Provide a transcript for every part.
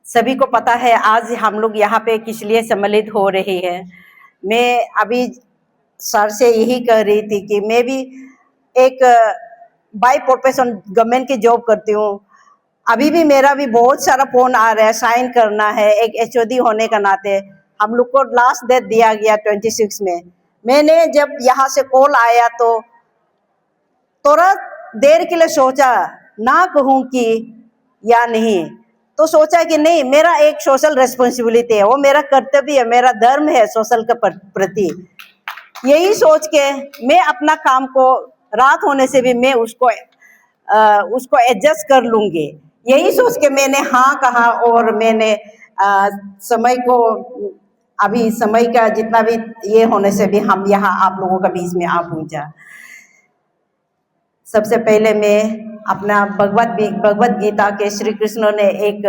सभी को पता है आज हम लोग यहाँ पे किस लिए सम्मिलित हो रही है। मैं अभी सर से यही कह रही थी कि मैं भी एक बाय प्रोफेशन गवर्नमेंट की जॉब करती हूँ। अभी भी मेरा भी बहुत सारा फोन आ रहा है, साइन करना है। एक एचओडी होने का नाते हम लोग को लास्ट डेट दिया गया 26 में। मैंने जब यहाँ से कॉल आया तो थोड़ा देर के लिए सोचा ना कहूँ कि या नहीं, तो सोचा कि नहीं, मेरा एक सोशल रिस्पॉन्सिबिलिटी है, वो मेरा कर्तव्य है, मेरा धर्म है सोशल के प्रति। यही सोच के मैं अपना काम को रात होने से भी मैं उसको एडजस्ट कर लूंगी। यही सोच के मैंने हाँ कहा और मैंने समय को अभी समय का जितना भी ये होने से भी हम यहाँ आप लोगों के बीच में आ पहुंचा। सबसे पहले मैं अपना भगवत गीता के श्री कृष्ण ने एक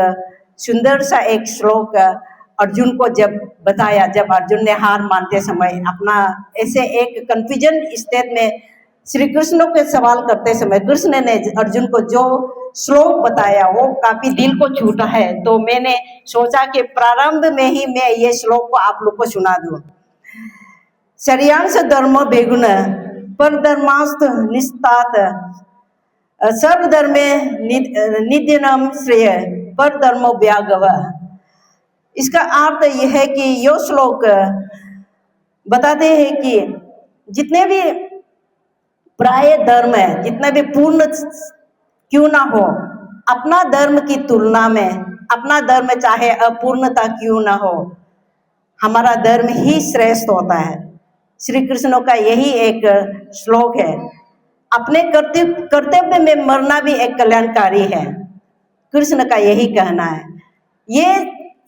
सुंदर सा एक श्लोक अर्जुन को जब बताया, जब अर्जुन ने हार मानते समय अपना ऐसे एक कंफ्यूजन स्टेट में श्री कृष्ण के सवाल करते समय कृष्ण ने अर्जुन को जो श्लोक बताया वो काफी दिल को छूटा है। तो मैंने सोचा कि प्रारंभ में ही मैं ये श्लोक को आप लोग को सुना दूं। शरीयांश धर्म बेगुण पर धर्मास्त निस्तात सर्वधर्मे नित्यनम श्रेय पर धर्मो व्यागव। इसका अर्थ यह है कि यो श्लोक बताते हैं कि जितने भी प्राय धर्म है, जितने भी पूर्ण क्यों ना हो, अपना धर्म की तुलना में अपना धर्म चाहे अपूर्णता क्यों ना हो, हमारा धर्म ही श्रेष्ठ होता है। श्री कृष्ण का यही एक श्लोक है। अपने कर्तव्य में मरना भी एक कल्याणकारी है, कृष्ण का यही कहना है। ये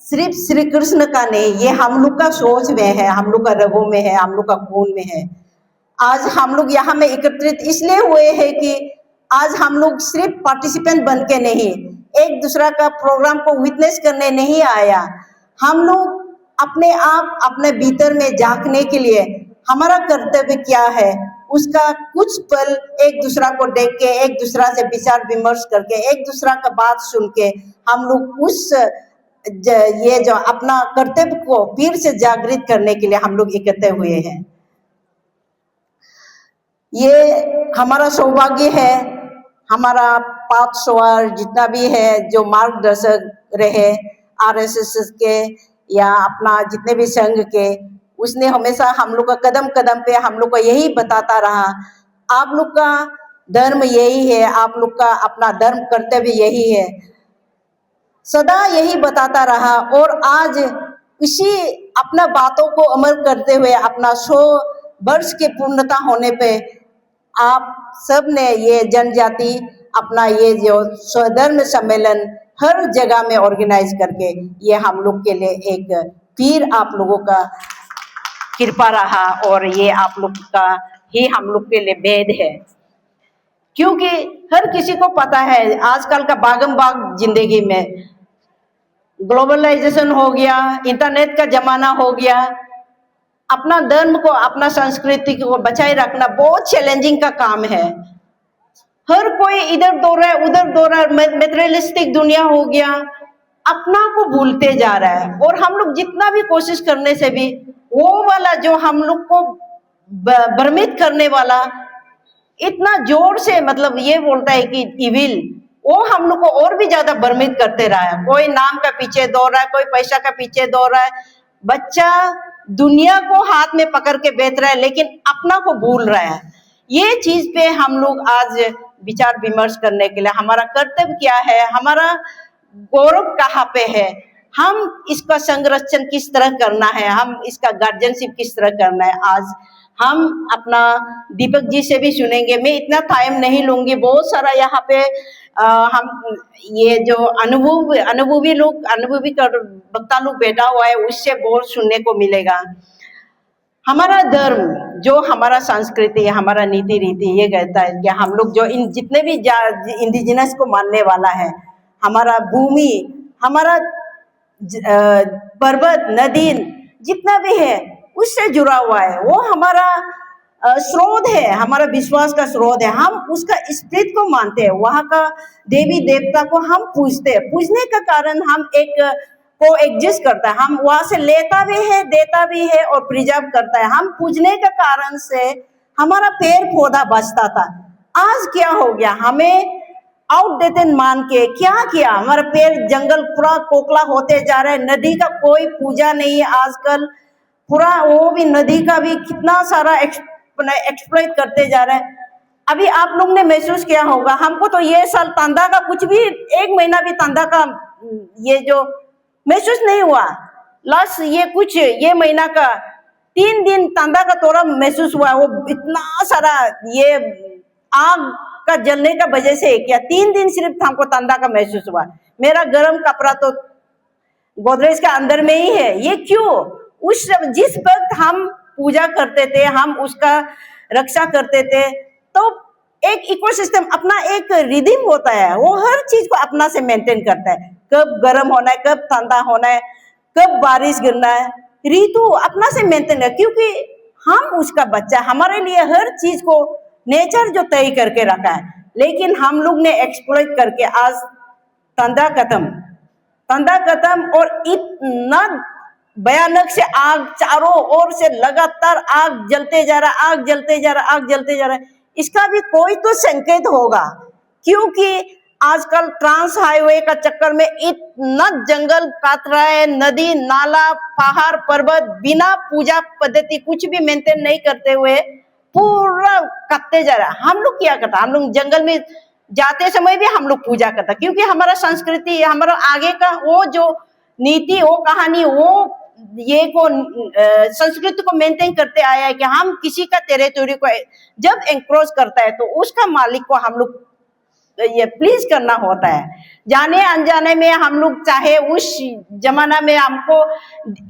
सिर्फ श्री कृष्ण का नहीं, ये हम लोग का सोच में है, हम लोग का रगों में है, हम लोग का खून में है। आज हम लोग यहाँ में एकत्रित इसलिए हुए हैं कि आज हम लोग सिर्फ पार्टिसिपेंट बन के नहीं, एक दूसरा का प्रोग्राम को विटनेस करने नहीं आया। हम लोग अपने आप अपने भीतर में झांकने के लिए हमारा कर्तव्य क्या है उसका कुछ पल एक दूसरा को देख के, एक दूसरा से विचार विमर्श करके, एक दूसरा का बात सुन के हम लोग उस ये जो अपना कर्तव्य को फिर से जागृत करने के लिए हम लोग इकट्ठे हुए हैं। ये हमारा सौभाग्य है, हमारा पांच सवार जितना भी है जो मार्गदर्शक रहे आरएसएस के या अपना जितने भी संघ के, उसने हमेशा हम लोग का कदम कदम पे हम लोग को यही बताता रहा, आप लोग का धर्म यही है, आप लोग का अपना धर्म कर्तव्य यही है, सदा यही बताता रहा। और आज इसी अपना बातों को अमल करते हुए अपना 100 वर्ष के पूर्णता होने पे आप सब ने ये जनजाति अपना ये जो स्वधर्म सम्मेलन हर जगह में ऑर्गेनाइज करके ये हम लोग के लिए एक फिर आप लोगों का कृपा रहा और ये आप लोग का ही हम लोग के लिए भेद है। क्योंकि हर किसी को पता है आजकल का भागम भाग जिंदगी में ग्लोबलाइजेशन हो गया, इंटरनेट का जमाना हो गया, अपना धर्म को अपना संस्कृति को बचाए रखना बहुत चैलेंजिंग का काम है। हर कोई इधर दौड़ रहा है उधर दौड़ रहा है, मेटेरियलिस्टिक दुनिया हो गया, अपना को भूलते जा रहा है। और हम लोग जितना भी कोशिश करने से भी वो वाला जो हम लोग को भ्रमित करने वाला इतना जोर से मतलब ये बोलता है कि इविल, वो हम लोग को और भी ज्यादा भ्रमित करते रहा है। कोई नाम का पीछे दौड़ रहा है, कोई पैसा का पीछे दौड़ रहा है, बच्चा दुनिया को हाथ में पकड़ के बेच रहा है लेकिन अपना को भूल रहा है। ये चीज पे हम लोग आज विचार विमर्श करने के लिए हमारा कर्तव्य क्या है, हमारा गौरव कहाँ पे है, हम इसका संरक्षण किस तरह करना है, हम इसका गार्जियनशिप किस तरह करना है, आज हम अपना दीपक जी से भी सुनेंगे। मैं इतना टाइम नहीं लूंगी, बहुत सारा यहाँ पे हम ये जो अनुभवी वक्ता लोग बैठा हुआ है उससे बहुत सुनने को मिलेगा। हमारा धर्म जो हमारा संस्कृति है, हमारा नीति रीति ये कहता है कि हम लोग जो इन जितने भी इंडिजिनस को मानने वाला है, हमारा भूमि, हमारा पर्वत नदी जितना भी है उससे जुड़ा हुआ है, वो हमारा स्रोत है, हमारा विश्वास का स्रोत है। हम उसका स्पिरिट को मानते हैं, वहां का देवी देवता को हम पूजते हैं। पूजने का कारण हम एक को एग्जिस्ट करता है, हम वहां से लेता भी है, देता भी है और प्रिजर्व करता है। हम पूजने के कारण से हमारा पेड़ पौधा बचता था। आज क्या हो गया, हमें आउटडेटेड मान के क्या किया, हमारा पेड़ जंगल पूरा खोखला होते जा रहा है। नदी का कोई पूजा नहीं है आजकल, पूरा वो भी नदी का भी कितना सारा एक्सप्लॉइट करते जा रहे हैं। अभी आप लोग ने महसूस किया होगा, हमको तो ये साल तंदा का कुछ भी 1 महीना भी तंदा का ये जो महसूस नहीं हुआ। लास्ट ये महीना का 3 दिन तंदा का थोड़ा महसूस हुआ। वो इतना सारा ये आग का जलने का वजह से क्या 3 दिन सिर्फ हमको तंदा का महसूस हुआ। मेरा गर्म कपड़ा तो गोदरेज का अंदर में ही है। ये क्यों? जिस वक्त हम पूजा करते थे, हम उसका रक्षा करते थे, तो एक इकोसिस्टम अपना एक रिदम होता है, वो हर चीज को अपना से मेंटेन करता है। कब गर्म होना है, कब ठंडा होना है, कब बारिश गिरना है, ऋतु अपना से मेंटेन है, क्योंकि हम उसका बच्चा। हमारे लिए हर चीज को नेचर जो तय करके रखा है, लेकिन हम लोग ने एक्सप्लॉइट करके आज ठंडा खत्म और इतना भयानक से आग चारों ओर से लगातार आग जलते जा रहा है। इसका भी कोई तो संकेत होगा, क्योंकि आजकल ट्रांस हाईवे का चक्कर में इतना जंगल काट रहा है, नदी नाला पहाड़ पर्वत बिना पूजा पद्धति कुछ भी मेंटेन नहीं करते हुए पूरा काटते जा रहा है। हम लोग क्या करता, हम लोग जंगल में जाते समय भी हम लोग पूजा करता, क्योंकि हमारा संस्कृति, हमारा आगे का वो जो नीति, वो कहानी, वो ये को संस्कृति को मेंटेन करते आया है कि हम किसी का टेरिटरी को जब एंक्रोच करता है तो उसका मालिक को हम लोग ये प्लीज करना होता है। जाने अनजाने में हम लोग, चाहे उस जमाना में हमको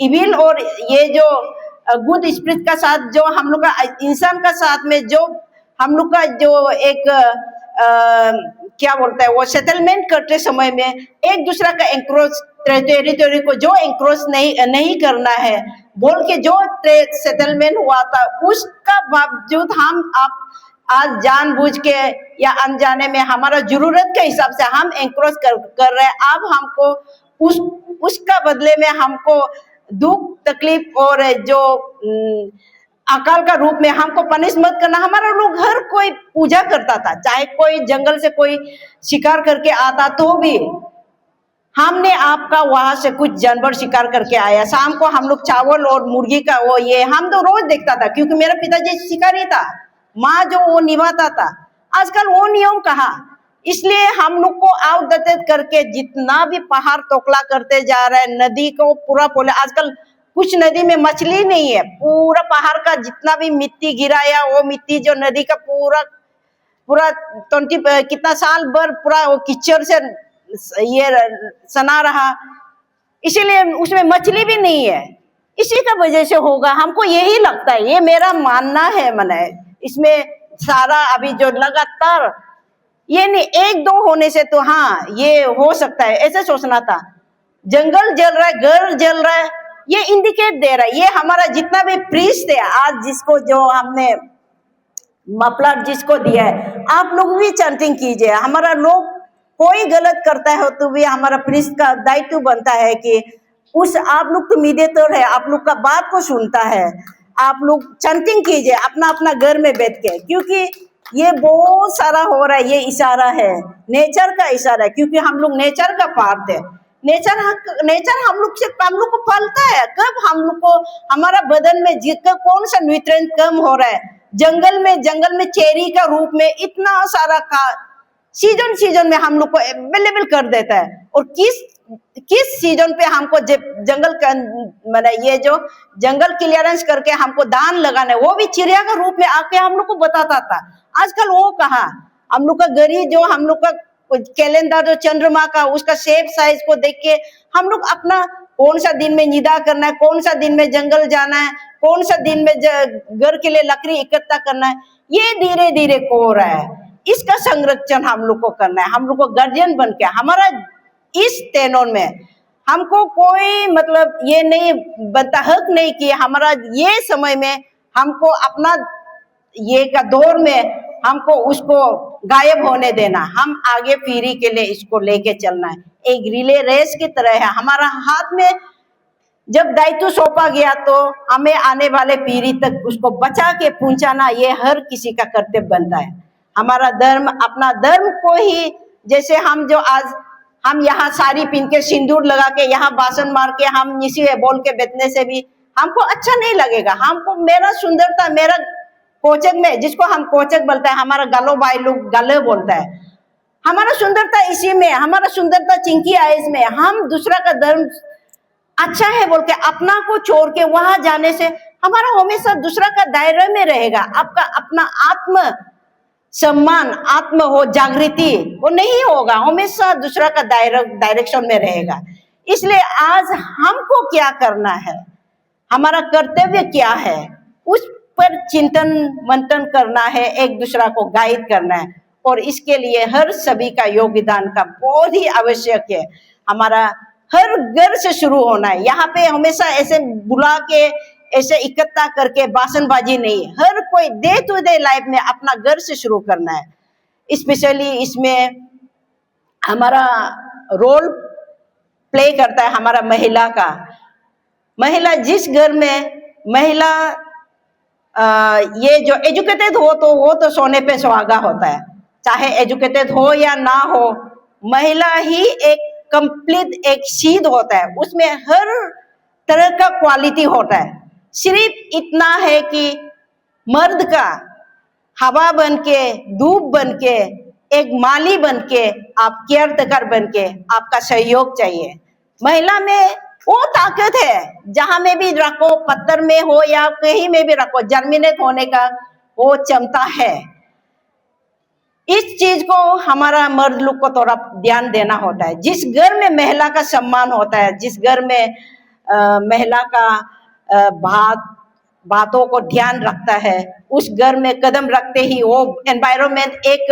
इविल और ये जो गुड स्पिरिट का साथ जो हम लोग का इंसान का साथ में जो हम लोग का जो एक क्या बोलता है वो सेटलमेंट करते समय में एक दूसरा का एंक्रोच टेरिटरी को जो एंक्रोच नहीं करना है बोल के जो सेटलमेंट हुआ था, उसका बावजूद हम आप आज जानबूझ के या अनजाने में हमारा जरूरत के हिसाब से हम एंक्रोच कर रहे हैं। अब हमको उसका बदले में हमको दुख तकलीफ और जो अकाल का रूप में हमको पनिश मत करना। हमारा लोग हर कोई पूजा करता था, चाहे कोई जंगल से कोई शिकार करके आता तो भी हमने आपका वहां से कुछ जानवर शिकार करके आया, शाम को हम लोग चावल और मुर्गी का वो ये हम तो रोज देखता था, क्योंकि मेरा पिताजी शिकारी था, माँ जो वो निभाता था। आजकल वो नियम कहाँ, इसलिए हम लोग को आउटडेटेड करके जितना भी पहाड़ तोकला करते जा रहे हैं, नदी को पूरा पोले। आजकल कुछ नदी में मछली नहीं है, पूरा पहाड़ का जितना भी मिट्टी गिराया, वो मिट्टी जो नदी का पूरा 20 कितना साल भर पूरा वो कीचड़ से ये सना रहा, इसीलिए उसमें मछली भी नहीं है। इसी का वजह से होगा, हमको यही लगता है, ये मेरा मानना है। मने इसमें सारा अभी जो लगातार ये नहीं 1-2 होने से तो हाँ ये हो सकता है, ऐसे सोचना था। जंगल जल रहा है, घर जल रहा है, ये इंडिकेट दे रहा है। ये हमारा जितना भी प्रीस्ट है आज, जिसको जो हमने मफलर जिसको दिया है, आप लोग भी चैंटिंग कीजिए। हमारा लोग कोई गलत करता है तो भी हमारा प्रीस्ट का दायित्व बनता है कि उस आप लोग तो मीडिएटर है, आप लोग का बात को सुनता है, आप लोग चैंटिंग कीजिए अपना अपना घर में बैठ के, क्योंकि ये बहुत सारा हो रहा है। ये इशारा है, नेचर का इशारा है, क्योंकि हम लोग नेचर का पार्ट है। नेचर हम लोग को पालता है। कब हम लोग को हमारा बदन में जितना कौन सा न्यूट्रिएंट कम हो रहा है, जंगल में चेरी का रूप में इतना सारा का सीजन में हम लोग को अवेलेबल कर देता है। और किस सीजन पे हमको जंगल का मैंने ये जो जंगल क्लियरेंस करके हमको दान लगाना है, वो भी चिड़िया का रूप में आके हम लोग को बताता था। आजकल वो कहा, हम लोग का गरी जो हम लोग का कैलेंडर जो चंद्रमा का उसका शेप साइज को देख के हम लोग अपना कौन सा दिन में निदा करना है, कौन सा दिन में जंगल जाना है, कौन सा दिन में घर के लिए लकड़ी इकट्ठा करना है, ये धीरे धीरे हो रहा है। इसका संरक्षण हम लोग को करना है। हम लोग को गार्जियन बन के हमारा इस टेनोर में हमको कोई मतलब ये नहीं बनता, हक नहीं कि हमारा ये समय में हमको अपना ये का दौर में हमको उसको गायब होने देना, हम आगे पीढ़ी के लिए इसको लेके चलना है। एक रिले रेस की तरह है, हमारा हाथ में जब दायित्व सौंपा गया तो हमें आने वाले पीढ़ी तक उसको बचा के पहुंचाना ये हर किसी का कर्तव्य बनता है। हमारा धर्म, अपना धर्म को ही, जैसे हम जो आज हम यहाँ साड़ी पहन के सिंदूर लगा के यहाँ भाषण मार के हम इसी बोल के बैठने से भी हमको अच्छा नहीं लगेगा। हमको मेरा सुंदरता, मेरा कोचक में, जिसको हम कोचक बोलते हैं, हमारा गलो भाई लोग गले बोलता है, हमारा सुंदरता इसी में, हमारा सुंदरता चिंकी आइज में। हम दूसरा का धर्म अच्छा है बोल के अपना को छोड़ के वहां जाने से हमारा हमेशा दूसरा का दायरे में रहेगा। आपका अपना आत्म सम्मान, आत्म हो जागृति वो नहीं होगा, हमेशा दूसरा का डायरेक्शन में रहेगा। इसलिए आज हमको क्या करना है, हमारा कर्तव्य क्या है, उस पर चिंतन मंथन करना है, एक दूसरा को गाइड करना है। और इसके लिए हर सभी का योगदान का बहुत ही आवश्यक है। हमारा हर घर से शुरू होना है। यहाँ पे हमेशा ऐसे बुला के ऐसे इकट्ठा करके भाषणबाजी नहीं, हर कोई डे टू डे लाइफ में अपना घर से शुरू करना है। स्पेशली इसमें हमारा रोल प्ले करता है हमारा महिला का। महिला जिस घर में महिला ये जो एजुकेटेड हो तो वो तो सोने पे सुहागा होता है, चाहे एजुकेटेड हो या ना हो, महिला ही एक कंप्लीट एक सीध होता है, उसमें हर तरह का क्वालिटी होता है। सिर्फ इतना है कि मर्द का हवा बन के, धूप बन के, एक माली बन के, आप केयर टेकर बन के आपका सहयोग चाहिए। महिला में वो ताकत है, जहां में भी रखो, पत्थर में हो या कहीं में भी रखो, जर्मिनेट होने का वो क्षमता है। इस चीज को हमारा मर्द लोग को थोड़ा ध्यान देना होता है। जिस घर में महिला का सम्मान होता है, जिस घर में महिला का बातों को ध्यान रखता है, उस घर में कदम रखते ही वो एनवायरनमेंट एक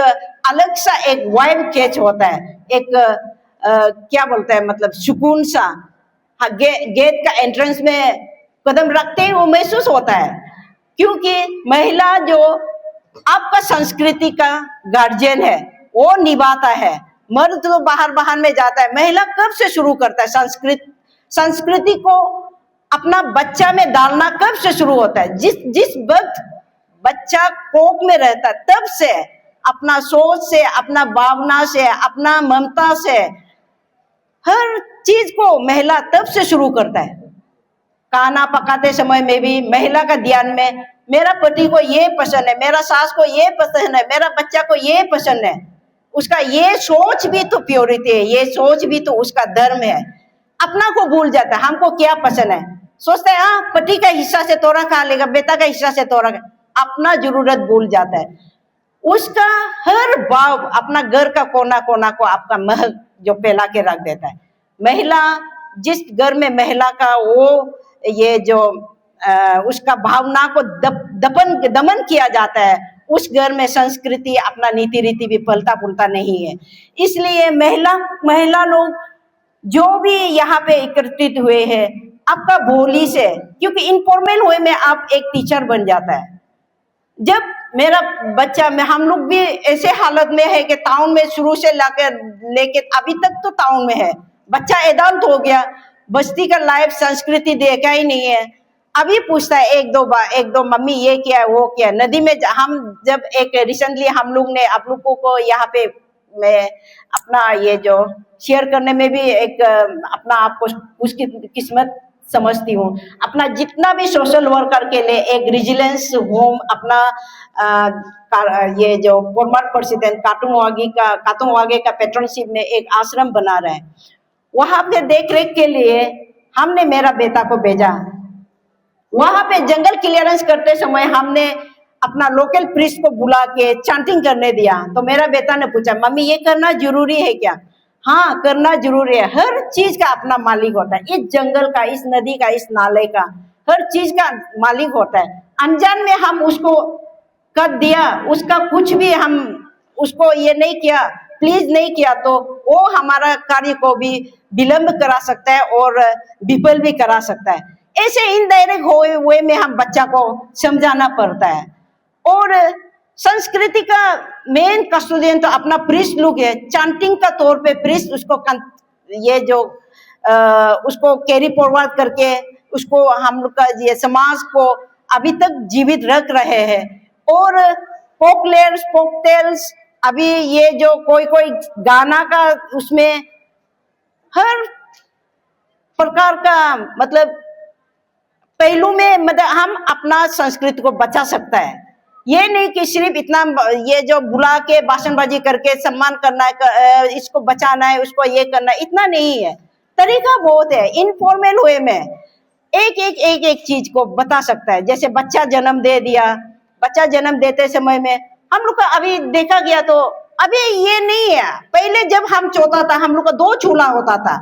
अलग सा एक वाइब कैच होता है, एक क्या बोलते हैं, मतलब सुकून सा। गेट का एंट्रेंस में कदम रखते ही वो महसूस होता है, क्योंकि महिला जो आपका संस्कृति का गार्जियन है वो निभाता है। मर्द तो बाहर बाहर में जाता है, महिला कब से शुरू करता है संस्कृति को अपना बच्चा में डालना कब से शुरू होता है? जिस वक्त बच्चा कोख में रहता है तब से, अपना सोच से, अपना भावना से, अपना ममता से, हर चीज को महिला तब से शुरू करता है। खाना पकाते समय में भी महिला का ध्यान में, मेरा पति को ये पसंद है, मेरा सास को ये पसंद है, मेरा बच्चा को ये पसंद है, उसका ये सोच भी तो प्योरिटी है, ये सोच भी तो उसका धर्म है। अपना को भूल जाता है, हमको क्या पसंद है, सोचता है हाँ पति का हिस्सा से तोड़ा खा लेगा, बेटा का हिस्सा से तोड़ा, अपना जरूरत भूल जाता है। उसका हर भाव अपना घर का कोना कोना को आपका महक जो फैला के रख देता है। महिला, जिस घर में महिला का वो ये जो उसका भावना को दमन किया जाता है, उस घर में संस्कृति, अपना नीति रीति भी पलता पुलता नहीं है। इसलिए महिला लोग जो भी यहाँ पे एकत्रित हुए हैं, आपका बोली से, क्योंकि इनफॉर्मल वे में आप एक टीचर बन जाता है। जब मेरा बच्चा में, हम लोग भी ऐसे हालत में है कि टाउन में शुरू से लेके अभी तक तो टाउन में है, बच्चा एडल्ट हो गया, बस्ती का लाइफ संस्कृति देखा ही नहीं है। अभी पूछता है एक दो मम्मी ये क्या है वो क्या है। नदी में हम जब एक रिसेंटली हम लोग ने आप लोगों को यहाँ पे मैं अपना ये जो शेयर करने में भी एक अपना आपको उसकी किस्मत समझती हूँ। अपना जितना भी सोशल वर्कर के लिए एक रेजिलेंस होम, अपना ये जो फॉर्मर प्रेसिडेंट कातुंगवागे का पैट्रनशिप में एक आश्रम बना रहा है, वहां पे देख रेख के लिए हमने मेरा बेटा को भेजा। वहां पे जंगल क्लियरेंस करते समय हमने अपना लोकल प्रीस्ट को बुला के चांटिंग करने दिया। तो मेरा बेटा ने पूछा मम्मी ये करना जरूरी है क्या? हाँ करना जरूरी है। हर चीज का अपना मालिक होता है, इस जंगल का, इस नदी का, इस नाले का, हर चीज का मालिक होता है। अनजान में हम उसको कर दिया, उसका कुछ भी हम उसको ये नहीं किया, प्लीज नहीं किया, तो वो हमारा कार्य को भी विलंब करा सकता है और विफल भी करा सकता है। ऐसे इनडायरेक्ट वे में हम बच्चा को समझाना पड़ता है। और संस्कृति का मेन कस्टोडियन तो अपना प्रीस्ट लोग है। चांटिंग का तौर पे प्रीस्ट उसको ये जो उसको कैरी फॉरवर्ड करके उसको हम लोग का ये समाज को अभी तक जीवित रख रहे हैं। और फोकलेयर्स फोकटेल्स अभी ये जो कोई गाना का उसमें हर प्रकार का मतलब पहलू में मतलब हम अपना संस्कृति को बचा सकता है। ये नहीं कि सिर्फ इतना ये जो बुला के भाषणबाजी करके सम्मान करना है, इसको बचाना है, उसको ये करना है, इतना नहीं है। तरीका बहुत है। इनफॉर्मल वे में एक चीज को बता सकता है। जैसे बच्चा जन्म दे दिया, बच्चा जन्म देते समय में हम लोग का अभी देखा गया तो अभी ये नहीं है। पहले जब हम चौथा था हम लोग का 2 चूल्हा होता था।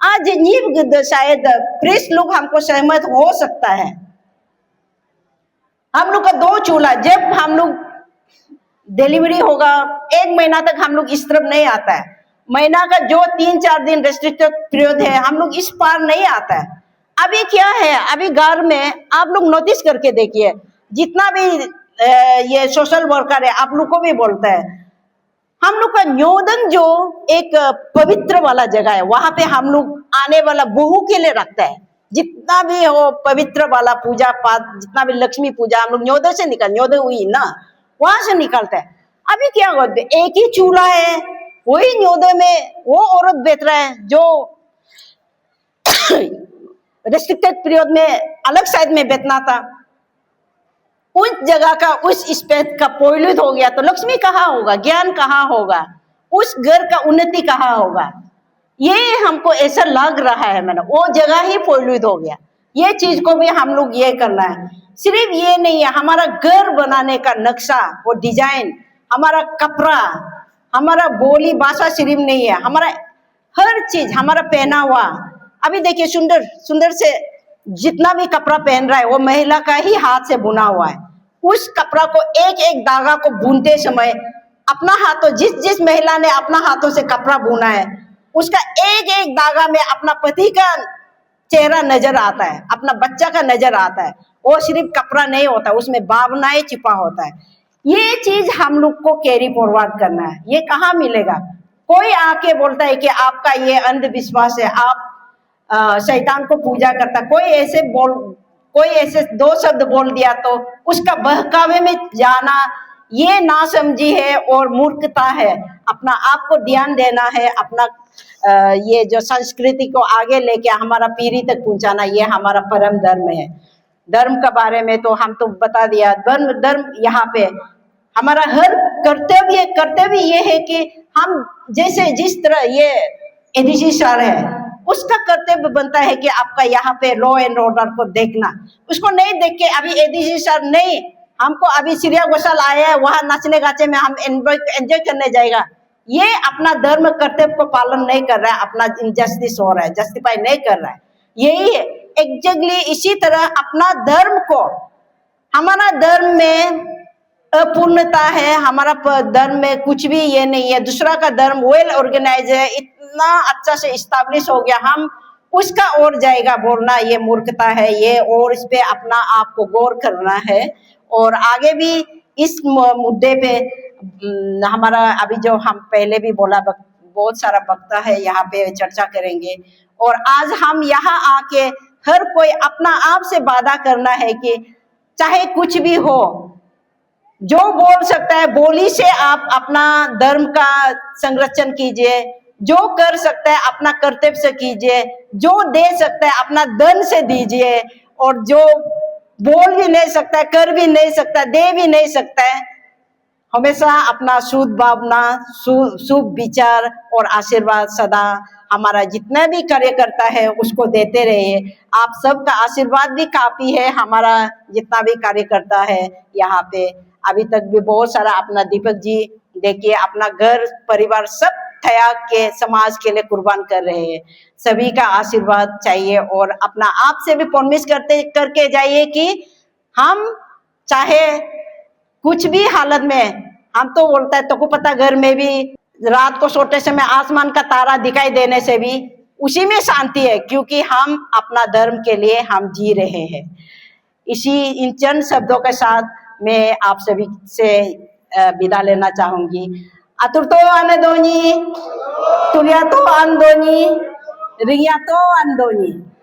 आज ये शायद प्रेस लोग हमको सहमत हो सकता है। हम लोग का 2 चूल्हा, जब हम लोग डिलीवरी होगा 1 महीना तक हम लोग इस तरफ नहीं आता है। महीना का जो 3-4 दिन रेस्ट्रिक्टेड पीरियड है हम लोग इस पार नहीं आता है। अभी क्या है, अभी घर में आप लोग नोटिस करके देखिए, जितना भी ये सोशल वर्कर है आप लोग को भी बोलता है, हम लोग का न्योदन जो एक पवित्र वाला जगह है वहां पे हम लोग आने वाला बहू के लिए रखता है। जितना भी हो पवित्र वाला पूजा पाठ, जितना भी लक्ष्मी पूजा हम लोग न्योदय हुई ना, वहां से निकलता है। अभी क्या होता है, एक ही चूल्हा है, वही न्योदय में वो औरत बेच रहा है जो रेस्ट्रिक्टेड पीरियड में अलग साइड में बेचना था। उस जगह का उस स्पेस का पॉल्यूट हो गया तो लक्ष्मी कहाँ होगा, ज्ञान कहाँ होगा, उस घर का उन्नति कहाँ होगा। ये हमको ऐसा लग रहा है, मैंने वो जगह ही पॉल्यूट हो गया। ये चीज को भी हम लोग ये करना है। सिर्फ ये नहीं है, हमारा घर बनाने का नक्शा, वो डिजाइन, हमारा कपड़ा, हमारा बोली भाषा सिर्फ नहीं है, हमारा हर चीज, हमारा पहनावा। अभी देखिए सुंदर सुंदर से जितना भी कपड़ा पहन रहा है वो महिला का ही हाथ से बुना हुआ है। उस कपड़ा को एक एक धागा को बुनते समय अपना हाथों, जिस महिला ने अपना हाथों से कपड़ा बुना है उसका एक एक धागा में अपना पति का चेहरा नजर आता है, अपना बच्चा का नजर आता है। वो सिर्फ कपड़ा नहीं होता, उसमें भावनाएं छिपा होता है। ये चीज हम लोग को कैरी फॉरवर्ड करना है। ये कहाँ मिलेगा? कोई आके बोलता है कि आपका ये अंधविश्वास है, आप शैतान को पूजा करता, कोई ऐसे 2 शब्द बोल दिया तो उसका बहकावे में जाना ये नासमझी है और मूर्खता है। अपना आप को ध्यान देना है, अपना ये जो संस्कृति को आगे लेके हमारा पीढ़ी तक पहुंचाना, ये हमारा परम धर्म है। धर्म के बारे में तो हम तो बता दिया। धर्म यहाँ पे हमारा हर कर्तव्य ये है कि हम जैसे जिस तरह ये एडीसी सर है उसका कर्तव्य बनता है कि आपका यहाँ पे लॉ एंड ऑर्डर को देखना। उसको नहीं देख के अभी एडीसी सर नहीं, हमको अभी श्रेया घोषाल आया है वहां नाचने गाचे में हम एंजॉय करने जाएगा, ये अपना धर्म कर्तव्य को पालन नहीं कर रहा है, अपना इनजस्टिस हो रहा है, जस्टिफाई नहीं कर रहा है। यही है एग्जैक्टली। इसी तरह अपना धर्म को, हमारा धर्म में अपूर्णता है, हमारा धर्म में कुछ भी ये नहीं है। दूसरा का धर्म वेल ऑर्गेनाइज है, इतना अच्छा से इस्टेब्लिश हो गया, हम उसका और जाएगा बोलना ये मूर्खता है ये, और इस पे अपना आप को गौर करना है। और आगे भी इस मुद्दे पे हमारा अभी जो हम पहले भी बोला बहुत सारा वक्ता है, यहाँ पे चर्चा करेंगे। और आज हम यहाँ आके हर कोई अपना आप से वादा करना है कि चाहे कुछ भी हो, जो बोल सकता है बोली से आप अपना धर्म का संरक्षण कीजिए, जो कर सकता है अपना कर्तव्य से कीजिए, जो दे सकता है अपना धन से दीजिए, और जो बोल भी नहीं सकता है, कर भी नहीं सकता, दे भी नहीं सकता है, हमेशा अपना शुद्ध भावना, शुभ विचार और आशीर्वाद सदा हमारा जितना भी कार्यकर्ता है उसको देते रहिए। आप सबका आशीर्वाद भी काफी है, हमारा जितना भी कार्यकर्ता है यहाँ पे अभी तक भी बहुत सारा, अपना दीपक जी देखिए अपना घर परिवार सब त्याग के समाज के लिए कुर्बान कर रहे हैं। सभी का आशीर्वाद चाहिए और अपना आप से भी प्रॉमिस करके जाइए कि हम चाहे कुछ भी हालत में, हम तो बोलता है तो को पता घर में भी रात को सोते समय आसमान का तारा दिखाई देने से भी उसी में शांति है, क्योंकि हम अपना धर्म के लिए हम जी रहे हैं। इन चंद शब्दों के साथ मैं आप सभी से विदा लेना चाहूंगी। Aturto anedoni, tuliato andoni, riyato andoni.